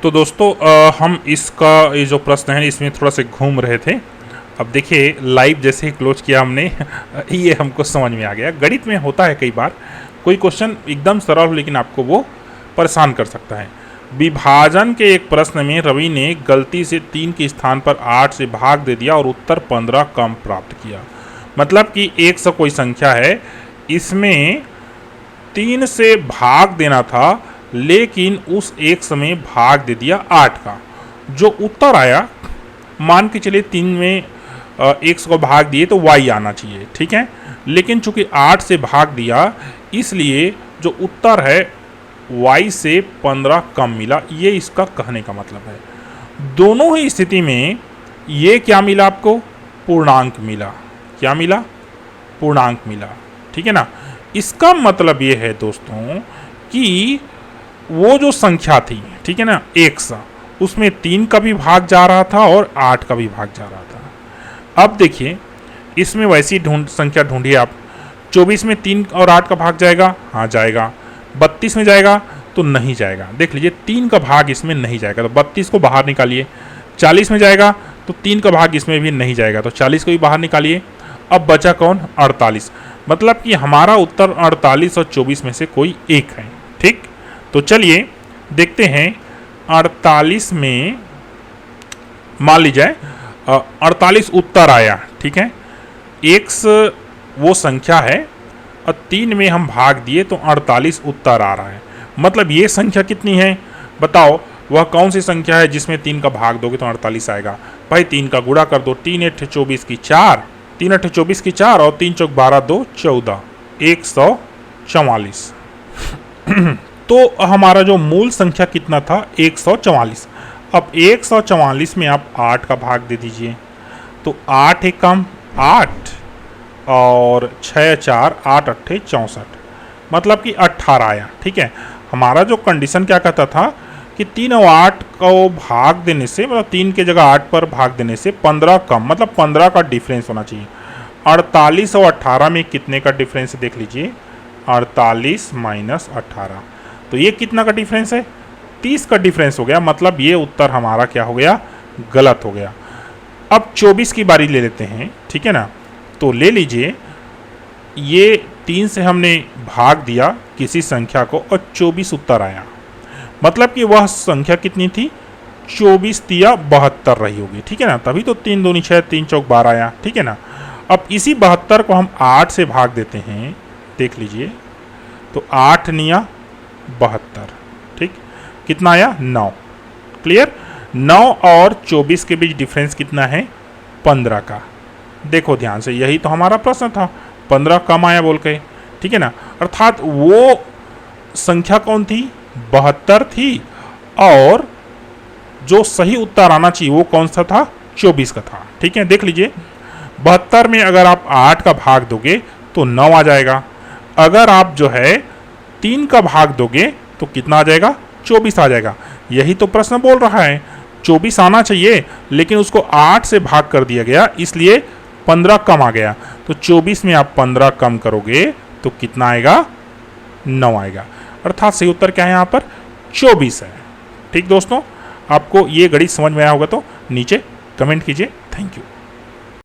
तो दोस्तों हम इसका ये जो प्रश्न है इसमें थोड़ा से घूम रहे थे। अब देखिए लाइव जैसे ही क्लोज किया हमने ये हमको समझ में आ गया। गणित में होता है कई बार कोई क्वेश्चन एकदम सरल हो लेकिन आपको वो परेशान कर सकता है। विभाजन के एक प्रश्न में रवि ने गलती से 3 के स्थान पर 8 से भाग दे दिया और उत्तर 15 कम प्राप्त किया। मतलब कि 100 कोई संख्या है, इसमें 3 से भाग देना था लेकिन उस 100 में भाग दे दिया 8 का। जो उत्तर आया मान के चलिए 3 में 100 को भाग दिए तो y आना चाहिए, ठीक है। लेकिन चूंकि 8 से भाग दिया इसलिए जो उत्तर है y से 15 कम मिला। ये इसका कहने का मतलब है। दोनों ही स्थिति में ये क्या मिला आपको? पूर्णांक मिला। क्या मिला? पूर्णांक मिला, ठीक है ना। इसका मतलब ये है दोस्तों कि वो जो संख्या थी, ठीक है ना, 100, उसमें 3 का भी भाग जा रहा था और 8 का भी भाग जा रहा था। अब देखिए इसमें वैसी संख्या ढूंढिए आप। 24 में 3 और 8 का भाग जाएगा? हाँ जाएगा। 32 में जाएगा? तो नहीं जाएगा। देख लीजिए 3 का भाग इसमें नहीं जाएगा, तो 32 को बाहर निकालिए। 40 में जाएगा तो 3 का भाग इसमें भी नहीं जाएगा, तो 40 को भी बाहर निकालिए। अब बचा कौन? 48। मतलब कि हमारा उत्तर 48 और 24 में से कोई एक है, ठीक। तो चलिए देखते हैं 48 में मान लीजिए 48 उत्तर आया, ठीक है। x वो संख्या है और 3 में हम भाग दिए तो 48 उत्तर आ रहा है। मतलब ये संख्या कितनी है बताओ? वह कौन सी संख्या है जिसमें 3 का भाग दोगे तो 48 आएगा? भाई 3 का गुणा कर दो। 3 8 24 की 4, 3 8 24 की 4 और 3 चौक 12 2 14, 144। तो हमारा जो मूल संख्या कितना था? 144। अब 144 में आप 8 का भाग दे दीजिए तो 8 एक कम 8 और 6 4 8 8 64, मतलब कि 18 आया, ठीक है। हमारा जो कंडीशन क्या कहता था कि 3 और 8 को भाग देने से, मतलब 3 के जगह 8 पर भाग देने से 15 कम, मतलब 15 का डिफरेंस होना चाहिए। 48 और 18 में कितने का डिफरेंस देख लीजिए? 48 माइनस 18, तो ये कितना का डिफरेंस है? 30 का डिफरेंस हो गया। मतलब ये उत्तर हमारा क्या हो गया? गलत हो गया। अब 24 की बारी ले लेते हैं, ठीक है ना। तो ले लीजिए, ये 3 से हमने भाग दिया किसी संख्या को और 24 उत्तर आया। मतलब कि वह संख्या कितनी थी? 24 या 72 रही होगी, ठीक है ना। तभी तो 3 दूनी 6, 3 चौक 12 आया, ठीक है ना। अब इसी 72 को हम 8 से भाग देते हैं, देख लीजिए, तो 8 निया 72, ठीक। कितना आया? 9। क्लियर? 9 और 24 के बीच डिफरेंस कितना है? 15 का। देखो ध्यान से, यही तो हमारा प्रश्न था, 15 कम आया बोल के, ठीक है ना। अर्थात वो संख्या कौन थी? 72 थी और जो सही उत्तर आना चाहिए वो कौन सा था? 24 का था, ठीक है। देख लीजिए 72 में अगर आप 8 का भाग दोगे तो 9 आ जाएगा। अगर आप जो है 3 का भाग दोगे तो कितना आ जाएगा? 24 आ जाएगा। यही तो प्रश्न बोल रहा है, 24 आना चाहिए लेकिन उसको 8 से भाग कर दिया गया इसलिए 15 कम आ गया। तो 24 में आप 15 कम करोगे तो कितना आएगा? 9 आएगा। अर्थात सही उत्तर क्या है यहाँ पर? 24 है। ठीक दोस्तों, आपको ये गणित समझ में आया होगा तो नीचे कमेंट कीजिए। Thank you.